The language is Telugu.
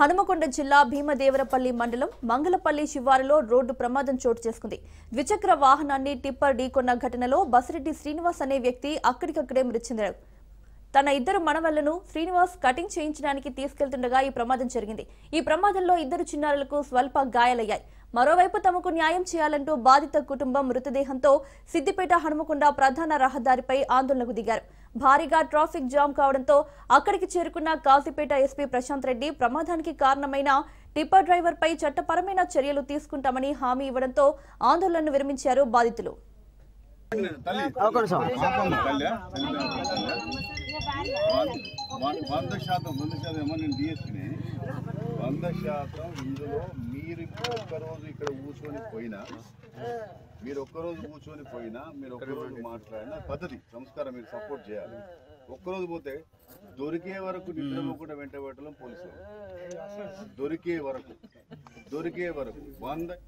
హనుమకొండ జిల్లా భీమదేవరపల్లి మండలం మంగళపల్లి శివారులో రోడ్డు ప్రమాదం చోటు చేసుకుంది. ద్విచక్ర వాహనాన్ని టిప్పర్ ఢీకొన్న ఘటనలో బసిరెడ్డి శ్రీనివాస్ అనే వ్యక్తి అక్కడికక్కడే మృతి చెందాడు. తన ఇద్దరు మనవళ్లను శ్రీనివాస్ కటింగ్ చేయించడానికి తీసుకెళ్తుండగా ఈ ప్రమాదం జరిగింది. ఈ ప్రమాదంలో ఇద్దరు చిన్నారులకు స్వల్ప గాయాలయ్యాయి. మరోవైపు తమకు న్యాయం చేయాలంటూ బాధిత కుటుంబం మృతదేహంతో సిద్దిపేట హనుమకొండ ప్రధాన రహదారిపై ఆందోళనకు దిగారు. భారీగా ట్రాఫిక్ జామ్ కావడంతో అక్కడికి చేరుకున్న కాజీపేట ఎస్పీ ప్రశాంత్ రెడ్డి ప్రమాదానికి కారణమైన టిప్పర్ డ్రైవర్ పై చట్టపరమైన చర్యలు తీసుకుంటామని హామీ ఇవ్వడంతో ఆందోళనను విరమించారు బాధితులు. ఇందులో మీరు ఒక్కరోజు ఇక్కడ కూర్చొని పోయినా మీరు ఒక్కరోజు మాట్లాడిన పద్ధతి సంస్కారం మీరు సపోర్ట్ చేయాలి. ఒక్కరోజు పోతే దొరికే వరకు నిద్రపోకుండా వెంట పెట్టడం పోలీసులు దొరికే వరకు 100